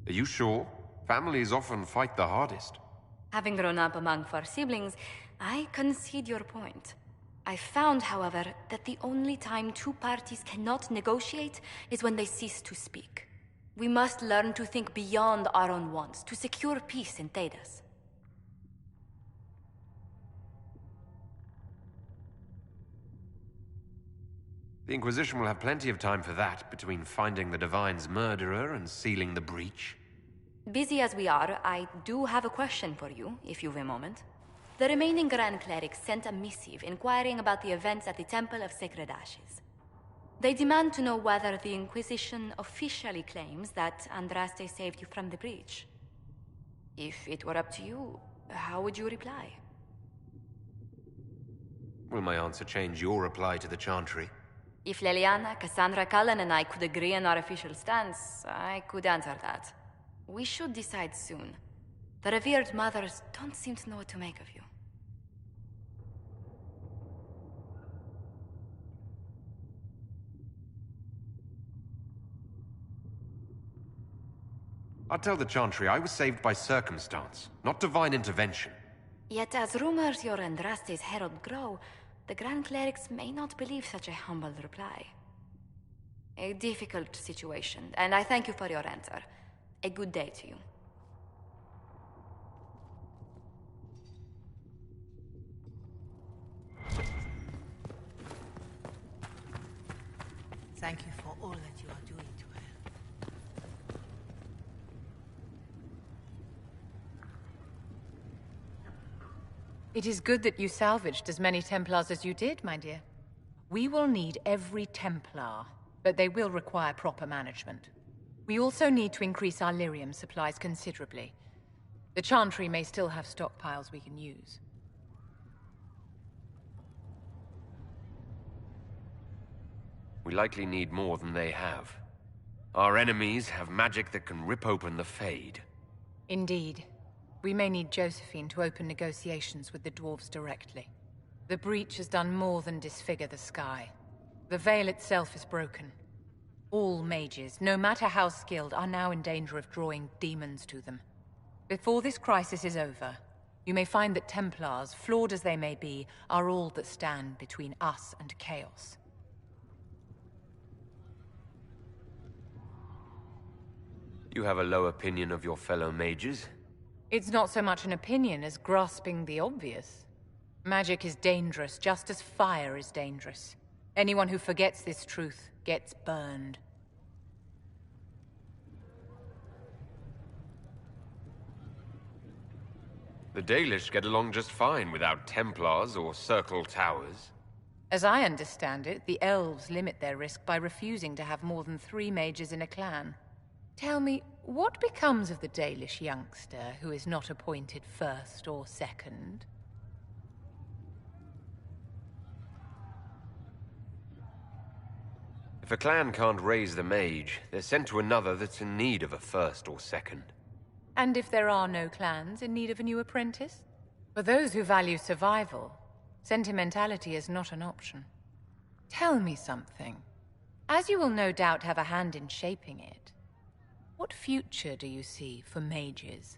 Are you sure? Families often fight the hardest. Having grown up among four siblings, I concede your point. I found, however, that the only time two parties cannot negotiate is when they cease to speak. We must learn to think beyond our own wants to secure peace in Thedas. The Inquisition will have plenty of time for that, between finding the Divine's murderer and sealing the breach. Busy as we are, I do have a question for you, if you've a moment. The remaining Grand Clerics sent a missive inquiring about the events at the Temple of Sacred Ashes. They demand to know whether the Inquisition officially claims that Andraste saved you from the breach. If it were up to you, how would you reply? Will my answer change your reply to the Chantry? If Leliana, Cassandra Cullen, and I could agree on our official stance, I could answer that. We should decide soon. The revered mothers don't seem to know what to make of you. I'll tell the Chantry I was saved by circumstance, not divine intervention. Yet as rumors your Andraste's herald grow, the Grand Clerics may not believe such a humble reply. A difficult situation, and I thank you for your answer. A good day to you. Thank you for all that you are doing to her. It is good that you salvaged as many Templars as you did, my dear. We will need every Templar, but they will require proper management. We also need to increase our lyrium supplies considerably. The Chantry may still have stockpiles we can use. We likely need more than they have. Our enemies have magic that can rip open the Fade. Indeed. We may need Josephine to open negotiations with the dwarves directly. The breach has done more than disfigure the sky. The veil itself is broken. All mages, no matter how skilled, are now in danger of drawing demons to them. Before this crisis is over, you may find that Templars, flawed as they may be, are all that stand between us and chaos. You have a low opinion of your fellow mages? It's not so much an opinion as grasping the obvious. Magic is dangerous, just as fire is dangerous. Anyone who forgets this truth gets burned. The Dalish get along just fine without Templars or Circle Towers. As I understand it, the elves limit their risk by refusing to have more than 3 mages in a clan. Tell me, what becomes of the Dalish youngster who is not appointed first or second? If a clan can't raise the mage, they're sent to another that's in need of a first or second. And if there are no clans in need of a new apprentice? For those who value survival, sentimentality is not an option. Tell me something. As you will no doubt have a hand in shaping it, what future do you see for mages?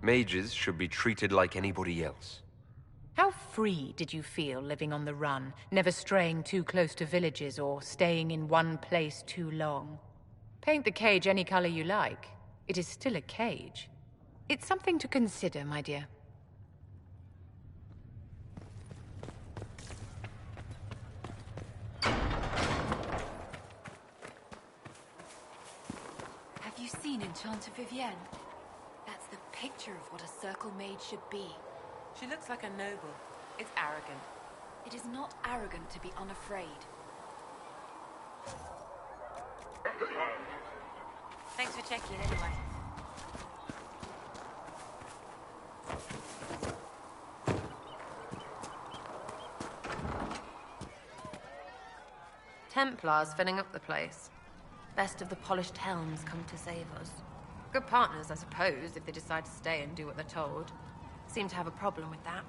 Mages should be treated like anybody else. How free did you feel living on the run, never straying too close to villages or staying in one place too long? Paint the cage any color you like. It is still a cage. It's something to consider, my dear. Have you seen Enchanter Vivienne? That's the picture of what a Circle Mage should be. She looks like a noble. It's arrogant. It is not arrogant to be unafraid. Thanks for checking anyway. Templars filling up the place. Best of the polished helms come to save us. Good partners, I suppose, if they decide to stay and do what they're told. Seem to have a problem with that.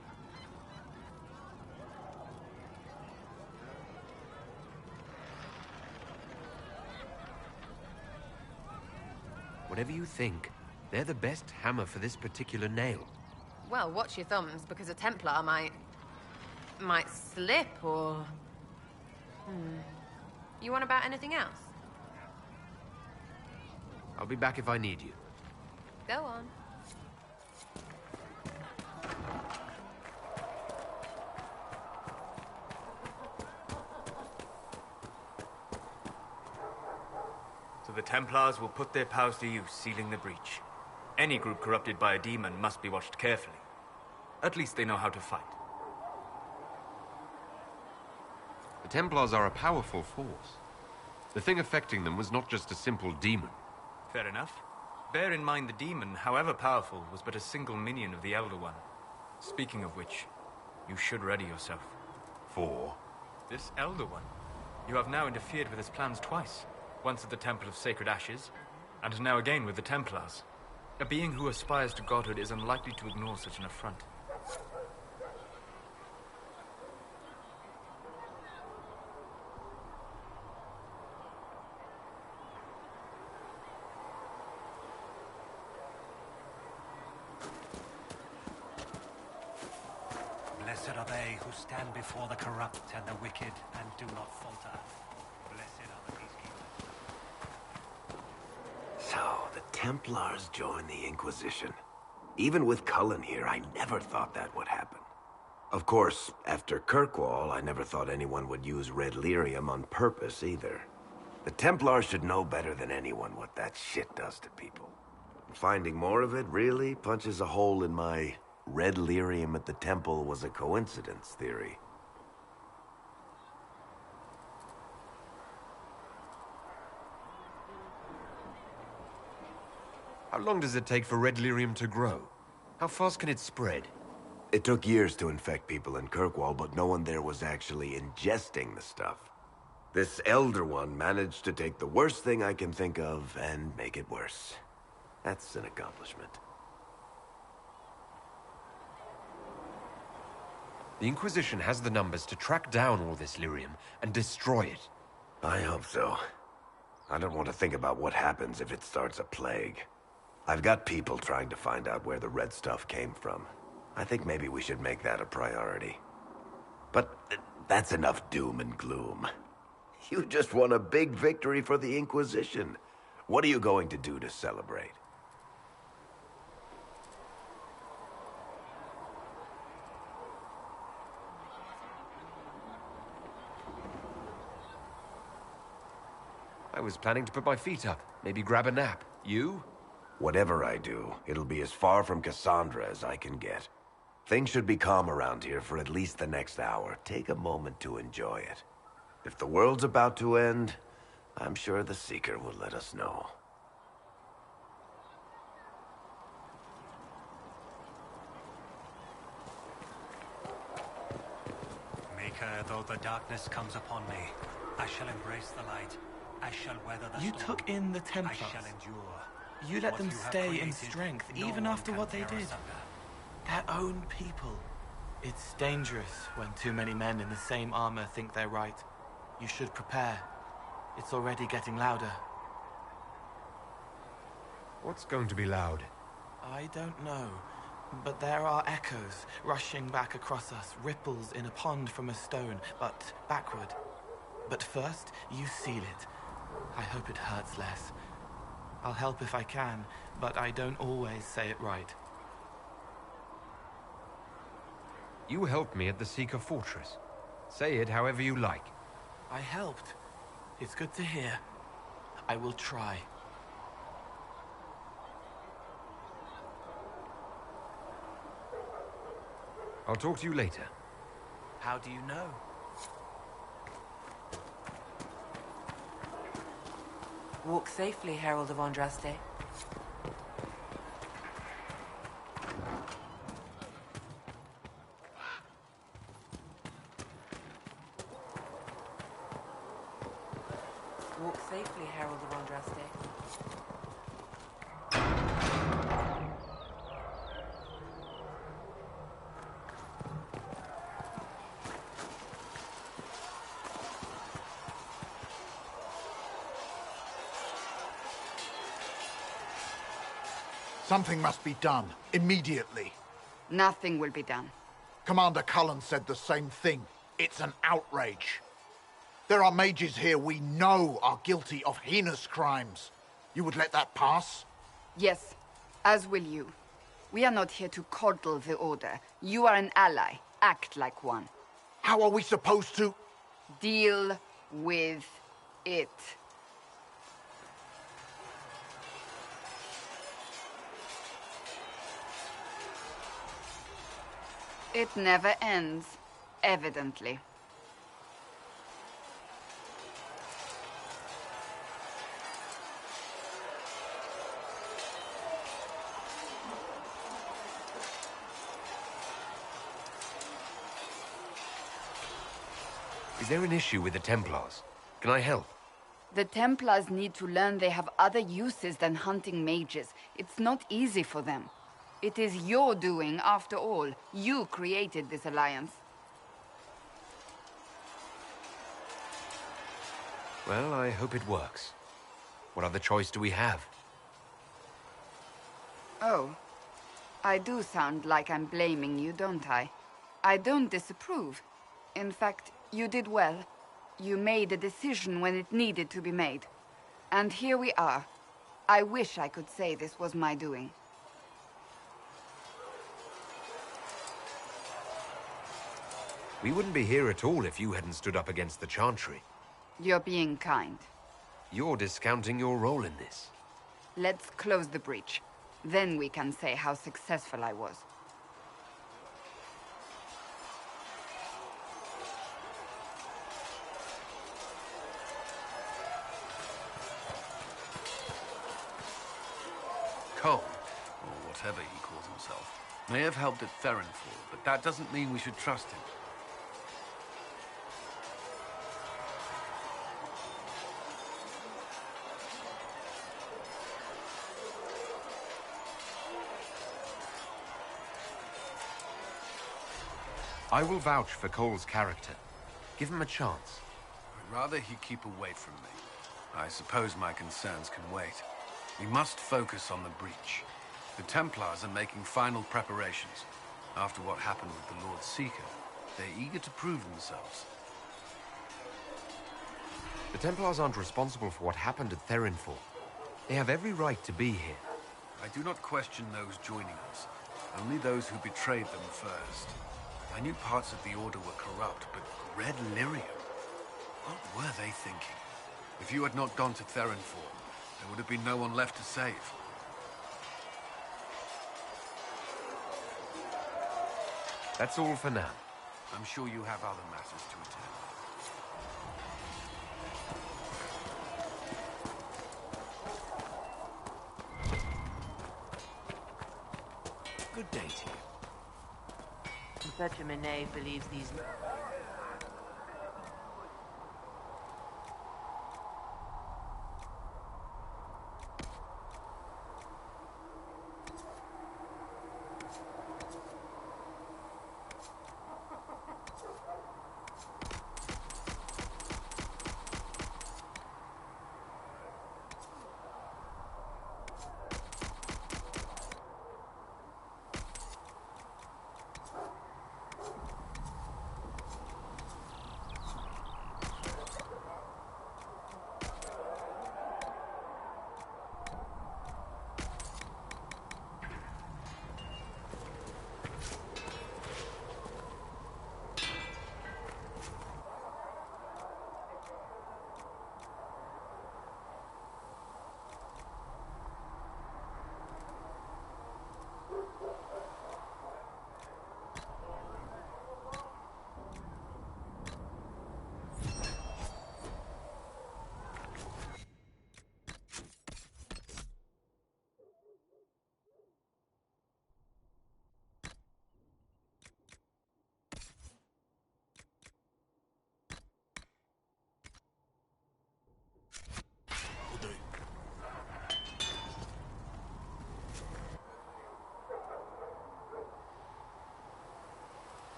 Whatever you think, they're the best hammer for this particular nail. Well, watch your thumbs, because a Templar might slip, or... You want about anything else? I'll be back if I need you. Go on. So the Templars will put their powers to use, sealing the breach. Any group corrupted by a demon must be watched carefully. At least they know how to fight. The Templars are a powerful force. The thing affecting them was not just a simple demon. Fair enough. Bear in mind the demon, however powerful, was but a single minion of the Elder One. Speaking of which, you should ready yourself. For? This Elder One. You have now interfered with his plans twice. Once at the Temple of Sacred Ashes, and now again with the Templars. A being who aspires to godhood is unlikely to ignore such an affront. Blessed are they who stand before the corrupt and the wicked and do not falter. Blessed are the peacekeepers. So, the Templars joined the Inquisition. Even with Cullen here, I never thought that would happen. Of course, after Kirkwall, I never thought anyone would use red lyrium on purpose either. The Templars should know better than anyone what that shit does to people. Finding more of it really punches a hole in my red lyrium at the temple was a coincidence theory. How long does it take for red lyrium to grow? How fast can it spread? It took years to infect people in Kirkwall, but no one there was actually ingesting the stuff. This Elder One managed to take the worst thing I can think of and make it worse. That's an accomplishment. The Inquisition has the numbers to track down all this lyrium and destroy it. I hope so. I don't want to think about what happens if it starts a plague. I've got people trying to find out where the red stuff came from. I think maybe we should make that a priority. But that's enough doom and gloom. You just won a big victory for the Inquisition. What are you going to do to celebrate? I was planning to put my feet up, maybe grab a nap. You? Whatever I do, it'll be as far from Cassandra as I can get. Things should be calm around here for at least the next hour. Take a moment to enjoy it. If the world's about to end, I'm sure the Seeker will let us know. Maker, though the darkness comes upon me, I shall embrace the light. I shall weather the You storm. took in the Templars. I shall endure. You let What them you have stay in created, strength, no even one after can what they tear did. asunder. Their own people. It's dangerous when too many men in the same armor think they're right. You should prepare. It's already getting louder. What's going to be loud? I don't know, but there are echoes rushing back across us, ripples in a pond from a stone, but backward. But first, you seal it. I hope it hurts less. I'll help if I can, but I don't always say it right. You helped me at the Seeker Fortress. Say it however you like. I helped. It's good to hear. I will try. I'll talk to you later. How do you know? Walk safely, Herald of Andraste. Walk safely, Herald of Andraste. Something must be done, immediately. Nothing will be done. Commander Cullen said the same thing. It's an outrage. There are mages here we know are guilty of heinous crimes. You would let that pass? Yes, as will you. We are not here to coddle the Order. You are an ally. Act like one. How are we supposed to... Deal with it. It never ends, evidently. Is there an issue with the Templars? Can I help? The Templars need to learn they have other uses than hunting mages. It's not easy for them. It is your doing, after all. You created this alliance. Well, I hope it works. What other choice do we have? Oh. I do sound like I'm blaming you, don't I? I don't disapprove. In fact, you did well. You made a decision when it needed to be made. And here we are. I wish I could say this was my doing. We wouldn't be here at all if you hadn't stood up against the Chantry. You're being kind. You're discounting your role in this. Let's close the breach. Then we can say how successful I was. Cole, or whatever he calls himself, may have helped at Therinfall, but that doesn't mean we should trust him. I will vouch for Cole's character. Give him a chance. I'd rather he keep away from me. I suppose my concerns can wait. We must focus on the breach. The Templars are making final preparations. After what happened with the Lord Seeker, they're eager to prove themselves. The Templars aren't responsible for what happened at Therinfall. They have every right to be here. I do not question those joining us. Only those who betrayed them first. I knew parts of the Order were corrupt, but Red Lyrium? What were they thinking? If you had not gone to Therinfall, there would have been no one left to save. That's all for now. I'm sure you have other matters to attend. Good day to you. Such a Mene believes these...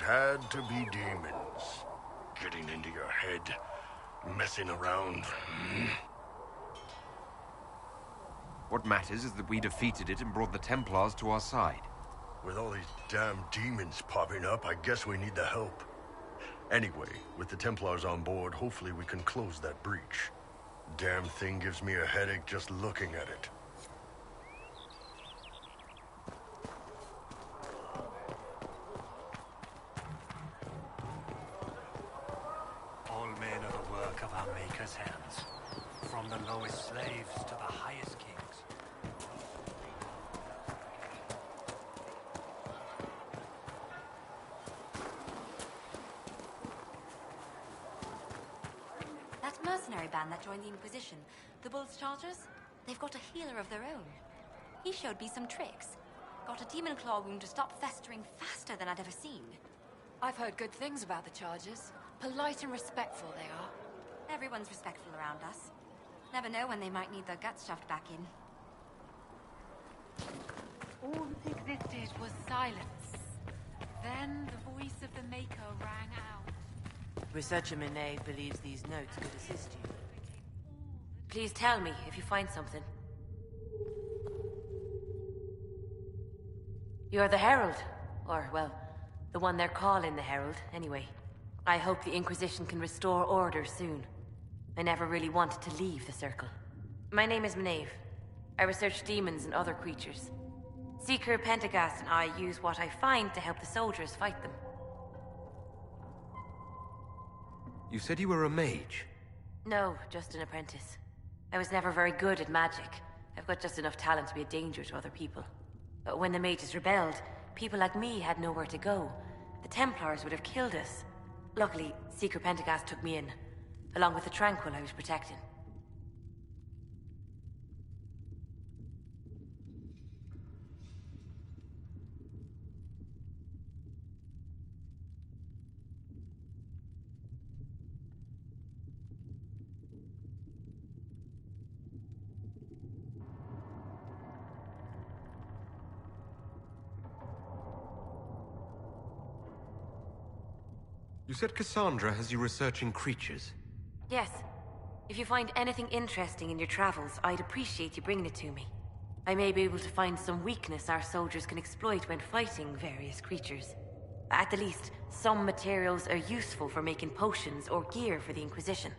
had to be demons. Getting into your head, messing around. What matters is that we defeated it and brought the Templars to our side. With all these damn demons popping up, I guess we need the help. Anyway, with the Templars on board, hopefully we can close that breach. Damn thing gives me a headache just looking at it. All men are the work of our Maker's hands. From the lowest slaves to the highest kings. That mercenary band that joined the Inquisition, the Bulls Chargers, they've got a healer of their own. He showed me some tricks. Got a demon claw wound to stop festering faster than I'd ever seen. I've heard good things about the Chargers. Polite and respectful they are. Everyone's respectful around us. Never know when they might need their guts shoved back in. All that existed was silence. Then the voice of the Maker rang out. Researcher Minay believes these notes could assist you. Please tell me if you find something. You're the Herald. Or, well, the one they're calling the Herald, anyway. I hope the Inquisition can restore order soon. I never really wanted to leave the Circle. My name is Maeve. I research demons and other creatures. Seeker Pentagast and I use what I find to help the soldiers fight them. You said you were a mage? No, just an apprentice. I was never very good at magic. I've got just enough talent to be a danger to other people. But when the mages rebelled, people like me had nowhere to go. The Templars would have killed us. Luckily, Seeker Pentagast took me in, along with the Tranquil I was protecting. You said Cassandra has you researching creatures? Yes. If you find anything interesting in your travels, I'd appreciate you bringing it to me. I may be able to find some weakness our soldiers can exploit when fighting various creatures. At the least, some materials are useful for making potions or gear for the Inquisition.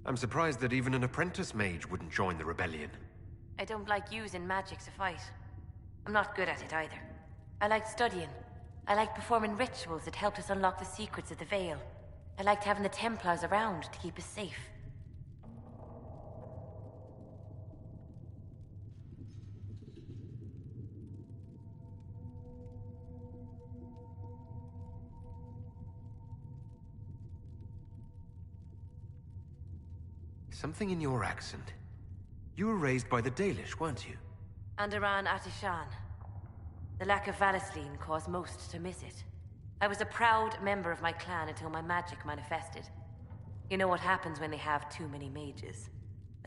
I'm surprised that even an apprentice mage wouldn't join the rebellion. I don't like using magic to fight. I'm not good at it either. I liked studying. I liked performing rituals that helped us unlock the secrets of the Veil. I liked having the Templars around to keep us safe. Something in your accent. You were raised by the Dalish, weren't you? Andaran Atishan. The lack of Valisleen caused most to miss it. I was a proud member of my clan until my magic manifested. You know what happens when they have too many mages.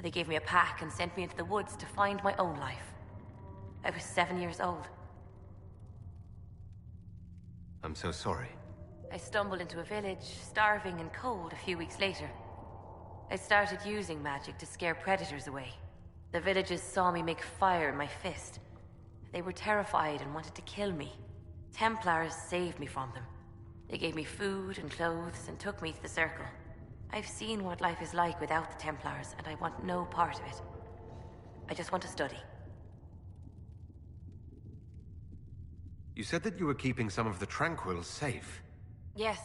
They gave me a pack and sent me into the woods to find my own life. I was 7 years old. I'm so sorry. I stumbled into a village, starving and cold, a few weeks later. I started using magic to scare predators away. The villagers saw me make fire in my fist. They were terrified and wanted to kill me. Templars saved me from them. They gave me food and clothes and took me to the Circle. I've seen what life is like without the Templars, and I want no part of it. I just want to study. You said that you were keeping some of the Tranquils safe. Yes.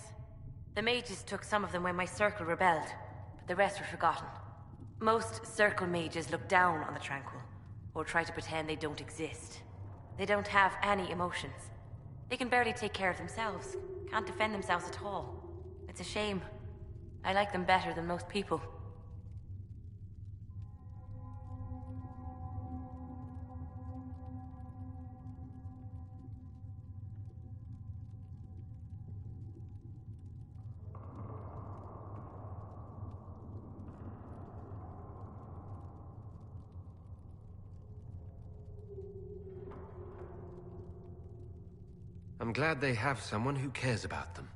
The mages took some of them when my Circle rebelled. The rest were forgotten. Most Circle mages look down on the Tranquil, or try to pretend they don't exist. They don't have any emotions. They can barely take care of themselves, can't defend themselves at all. It's a shame. I like them better than most people. glad they have someone who cares about them.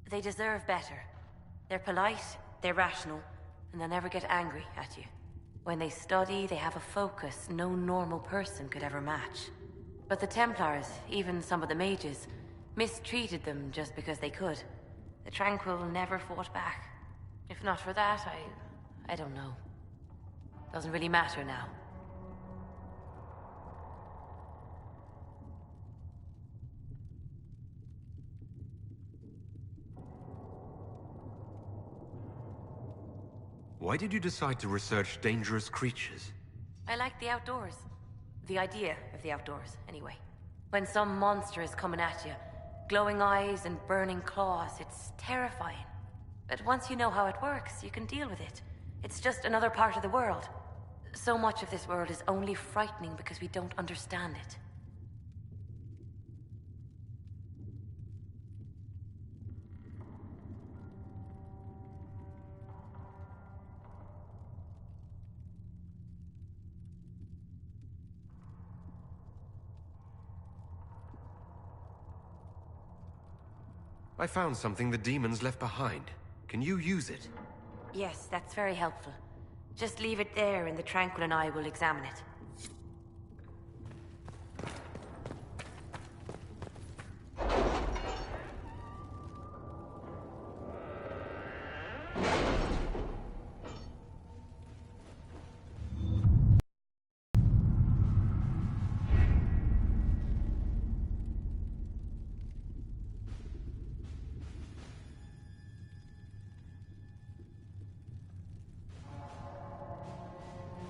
They deserve better. They're polite, they're rational, and they'll never get angry at you. When they study, they have a focus no normal person could ever match. But the Templars, even some of the mages, mistreated them just because they could. The Tranquil never fought back. If not for that, I don't know. Doesn't really matter now. Why did you decide to research dangerous creatures? I like the outdoors. The idea of the outdoors, anyway. When some monster is coming at you, glowing eyes and burning claws, it's terrifying. But once you know how it works, you can deal with it. It's just another part of the world. So much of this world is only frightening because we don't understand it. I found something the demons left behind. Can you use it? Yes, that's very helpful. Just leave it there and the Tranquil and I will examine it.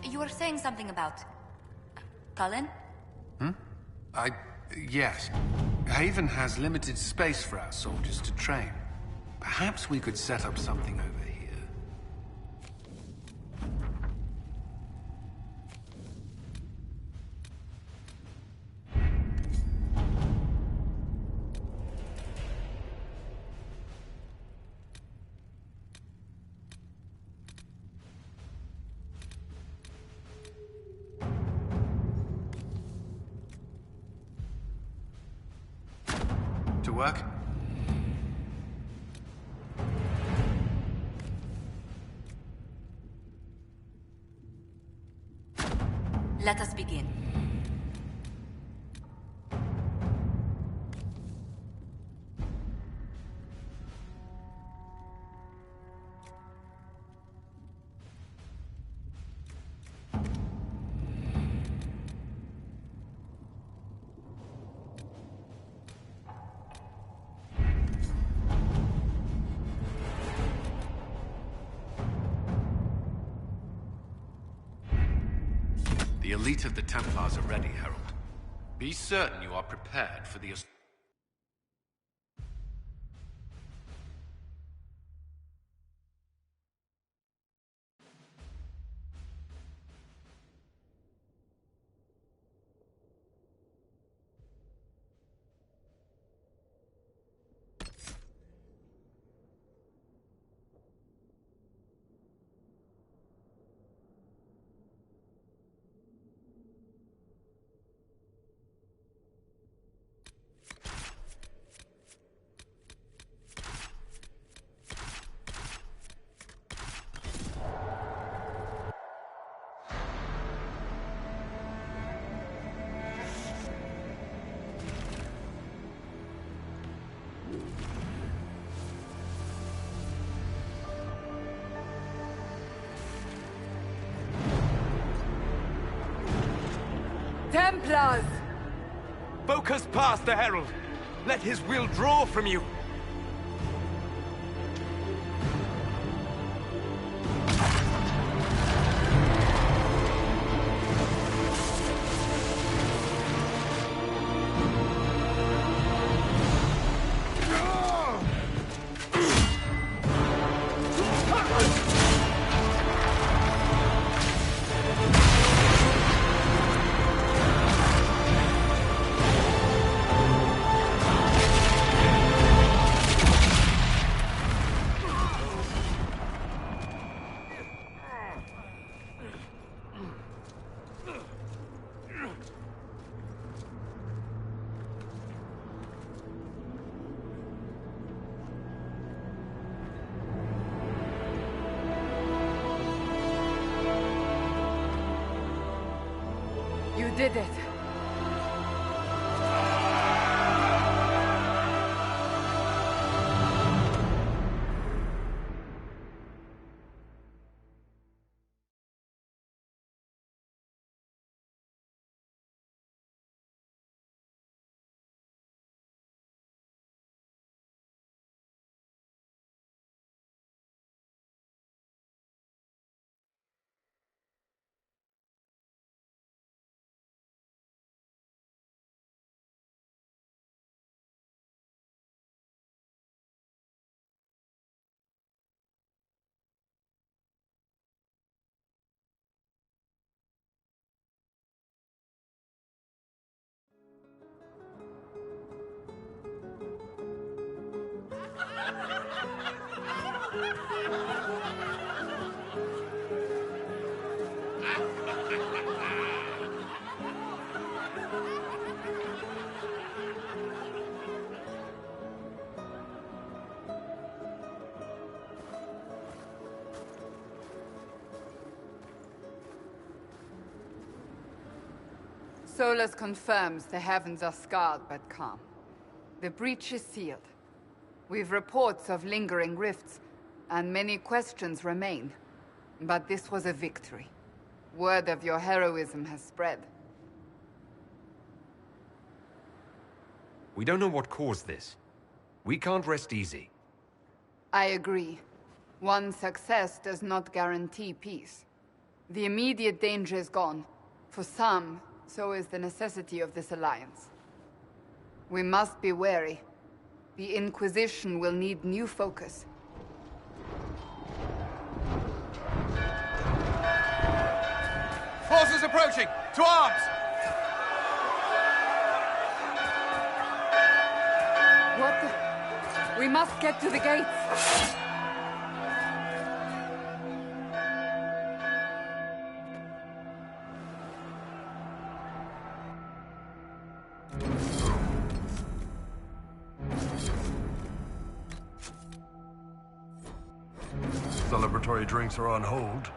You were saying something about... Cullen? Yes. Haven has limited space for our soldiers to train. Perhaps we could set up something over here. To work? Let us begin. The elite of the Templars are ready, Herald. Be certain you are prepared for the... Templars! Focus past the Herald. Let his will draw from you. You did it. Solus confirms the heavens are scarred but calm. The breach is sealed. We've reports of lingering rifts, and many questions remain. But this was a victory. Word of your heroism has spread. We don't know what caused this. We can't rest easy. I agree. One success does not guarantee peace. The immediate danger is gone. For some, so is the necessity of this alliance. We must be wary. The Inquisition will need new focus. Forces approaching! To arms! What the... We must get to the gates! Celebratory drinks are on hold.